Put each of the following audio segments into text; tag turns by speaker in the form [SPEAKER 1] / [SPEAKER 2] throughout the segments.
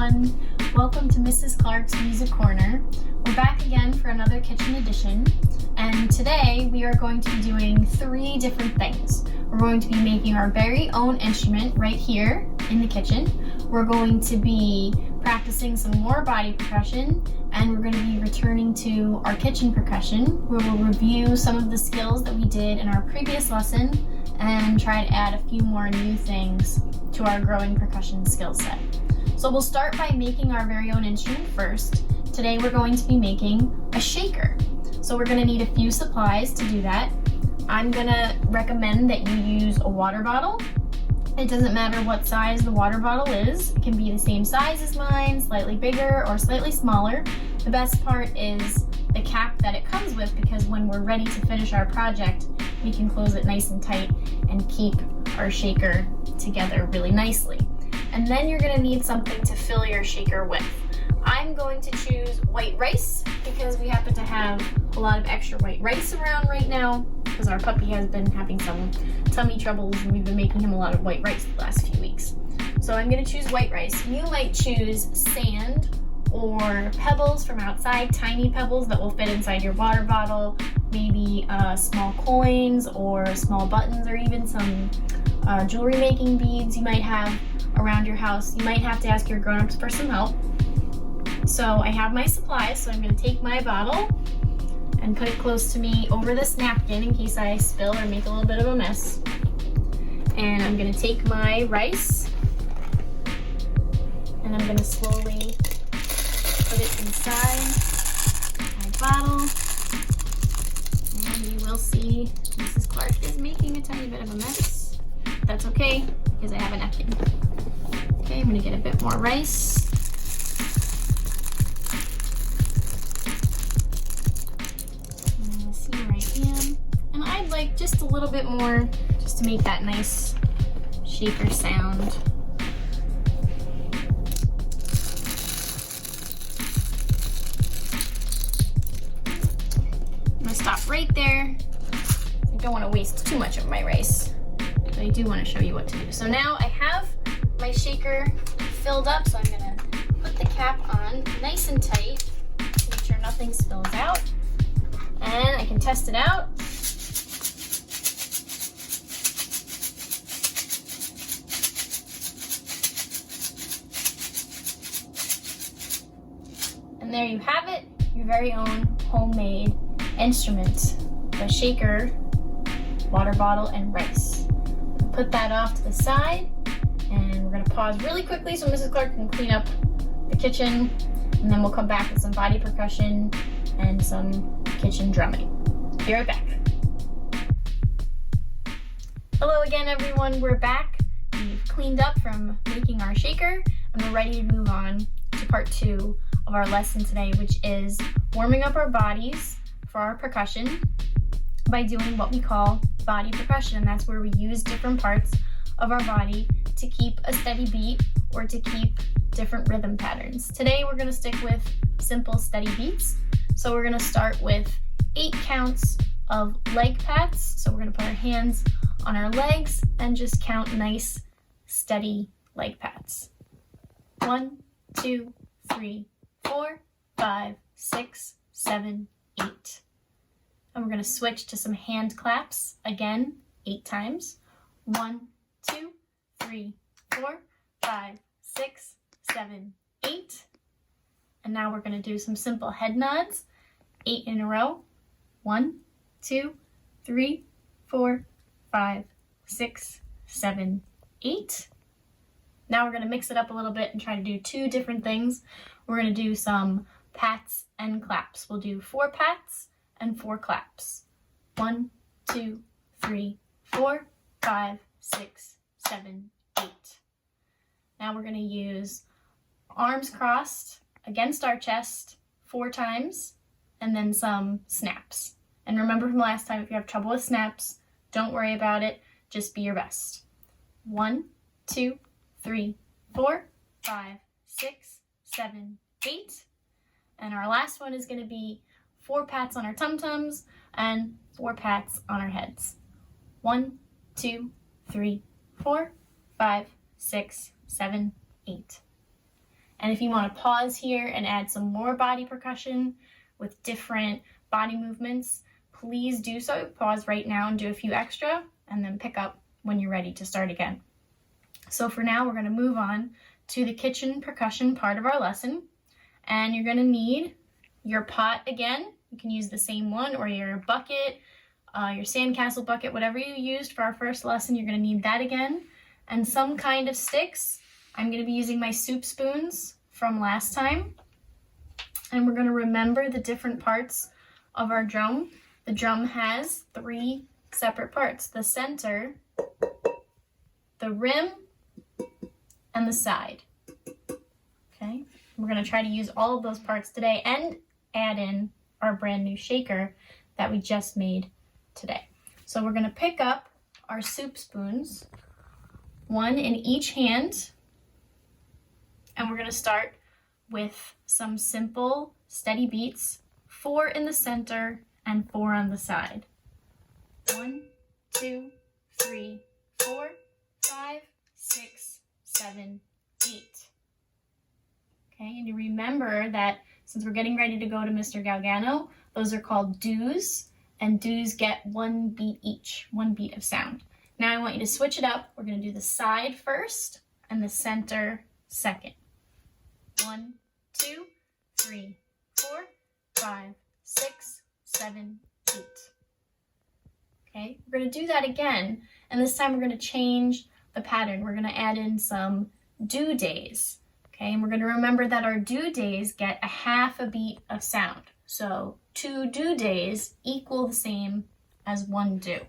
[SPEAKER 1] everyone. Welcome to Mrs. Clarke's Music Corner. We're back again for another kitchen edition, and today we are going to be doing 3 different things. We're going to be making our very own instrument right here in the kitchen. We're going to be practicing some more body percussion, and we're going to be returning to our kitchen percussion, where we'll review some of the skills that we did in our previous lesson and try to add a few more new things to our growing percussion skill set. So we'll start by making our very own instrument first. Today we're going to be making a shaker. So we're going to need a few supplies to do that. I'm going to recommend that you use a water bottle. It doesn't matter what size the water bottle is. It can be the same size as mine, slightly bigger or slightly smaller. The best part is the cap that it comes with, because when we're ready to finish our project, we can close it nice and tight and keep our shaker together really nicely. And then you're going to need something to fill your shaker with. I'm going to choose white rice because we happen to have a lot of extra white rice around right now, because our puppy has been having some tummy troubles and we've been making him a lot of white rice the last few weeks. So I'm going to choose white rice. You might choose sand or pebbles from outside, tiny pebbles that will fit inside your water bottle, maybe small coins or small buttons, or even some jewelry making beads you might have around your house. You might have to ask your grown-ups for some help. So I have my supplies, so I'm going to take my bottle and put it close to me over this napkin in case I spill or make a little bit of a mess. And I'm going to take my rice and I'm going to slowly put it inside my bottle. And you will see Mrs. Clarke is making a tiny bit of a mess. That's okay, because I have a napkin. Okay, I'm going to get a bit more rice. And see where I am. And I'd like just a little bit more, just to make that nice shaker sound. I'm going to stop right there. I don't want to waste too much of my rice, but I do want to show you what to do. So now I have my shaker filled up, so I'm going to put the cap on nice and tight, make sure nothing spills out, and I can test it out. And there you have it, your very own homemade instrument, the shaker, water bottle, and rice. Put that off to the side, and we're going to pause really quickly so Mrs. Clarke can clean up the kitchen, and then we'll come back with some body percussion and some kitchen drumming. Be right back. Hello again, everyone. We're back. We've cleaned up from making our shaker, and we're ready to move on to part 2 of our lesson today, which is warming up our bodies for our percussion by doing what we call body percussion. And that's where we use different parts of our body to keep a steady beat or to keep different rhythm patterns. Today we're going to stick with simple steady beats. So we're going to start with 8 counts of leg pats. So we're going to put our hands on our legs and just count nice steady leg pats. 1, 2, 3, 4, 5, 6, 7, 8. And we're going to switch to some hand claps, again, 8 times. 1, 2, 3, 4, 5, 6, 7, 8. And now we're going to do some simple head nods, 8 in a row. 1, 2, 3, 4, 5, 6, 7, 8. Now we're going to mix it up a little bit and try to do 2 different things. We're going to do some pats and claps. We'll do 4 pats and 4 claps. 1, 2, 3, 4, 5, 6, 7, 8. Now we're going to use arms crossed against our chest 4 times, and then some snaps. And remember from last time, if you have trouble with snaps, don't worry about it. Just be your best. 1, 2, 3, 4, 5, 6, 7, 8. And our last one is going to be 4 pats on our tum-tums and 4 pats on our heads. 1, 2, 3, 4, 5, 6, 7, 8. And if you want to pause here and add some more body percussion with different body movements, please do so. Pause right now and do a few extra, and then pick up when you're ready to start again. So for now, we're going to move on to the kitchen percussion part of our lesson. And you're going to need your pot again. You can use the same one, or your bucket, your sandcastle bucket, whatever you used for our first lesson, you're going to need that again. And some kind of sticks. I'm going to be using my soup spoons from last time. And we're going to remember the different parts of our drum. The drum has 3 separate parts: the center, the rim, and the side. Okay, we're going to try to use all of those parts today and add in our brand new shaker that we just made today. So we're going to pick up our soup spoons, 1 in each hand, and we're going to start with some simple steady beats, 4 in the center and 4 on the side. 1, 2, 3, 4, 5, 6, 7, 8. Okay, and you remember that since we're getting ready to go to Mr. Galgano, those are called doos, and doos get 1 beat each, 1 beat of sound. Now I want you to switch it up. We're going to do the side first and the center second. 1, 2, 3, 4, 5, 6, 7, 8. Okay, we're going to do that again, and this time we're going to change the pattern. We're going to add in some do days. Okay, and we're going to remember that our do days get a half a beat of sound. So 2 do days equal the same as 1 do.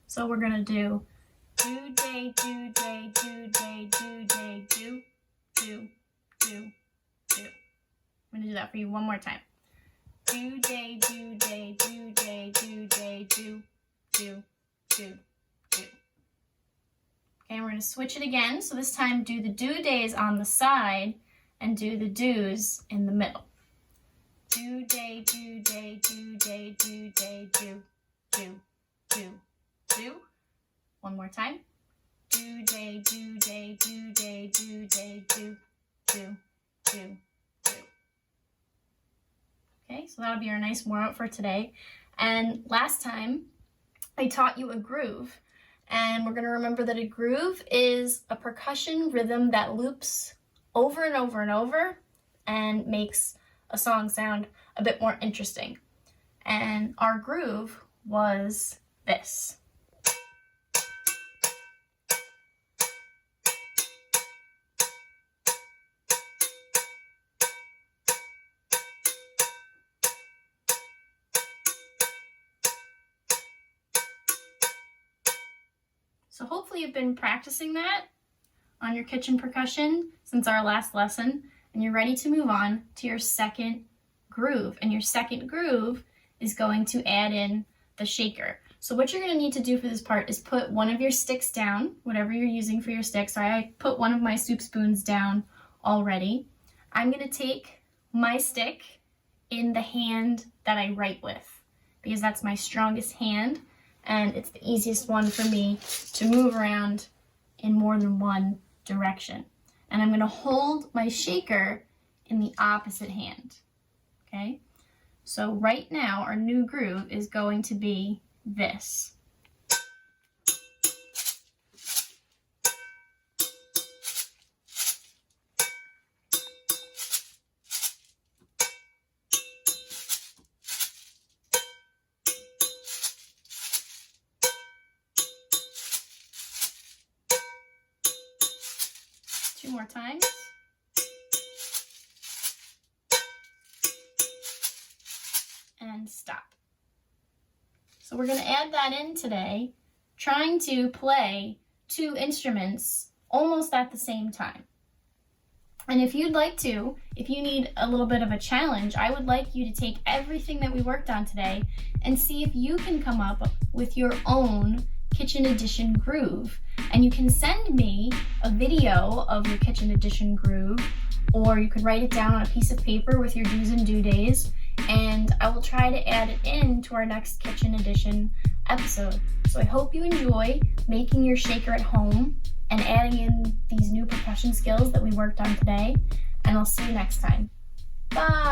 [SPEAKER 1] So we're going to do do day, do day, do day, do day, do, do, do, do. I'm going to do that for you one more time. Do day, do day, do day, do day, do, do, do, do. Okay, we're going to switch it again. So this time do the do days on the side and do the do's in the middle. Do day, do day, do day, do day, do, do, do, do. One more time. Do day, do day, do day, do day, do, do, do, do. Okay, so that'll be our nice warm-up for today. And last time I taught you a groove. And we're going to remember that a groove is a percussion rhythm that loops over and over and over and makes a song sound a bit more interesting. And our groove was this. So hopefully you've been practicing that on your kitchen percussion since our last lesson, and you're ready to move on to your second groove. And your second groove is going to add in the shaker. So what you're going to need to do for this part is put one of your sticks down, whatever you're using for your sticks. So I put one of my soup spoons down already. I'm going to take my stick in the hand that I write with, because that's my strongest hand. And it's the easiest one for me to move around in more than one direction. And I'm going to hold my shaker in the opposite hand. Okay? So right now, our new groove is going to be this. Two more times. And stop. So we're going to add that in today, trying to play 2 instruments almost at the same time. And if you'd like to, if you need a little bit of a challenge, I would like you to take everything that we worked on today and see if you can come up with your own Kitchen Edition groove. And you can send me a video of your Kitchen Edition groove, or you could write it down on a piece of paper with your do's and do days, and I will try to add it in to our next Kitchen Edition episode. So I hope you enjoy making your shaker at home and adding in these new percussion percussion skills that we worked on today, and I'll see you next time. Bye!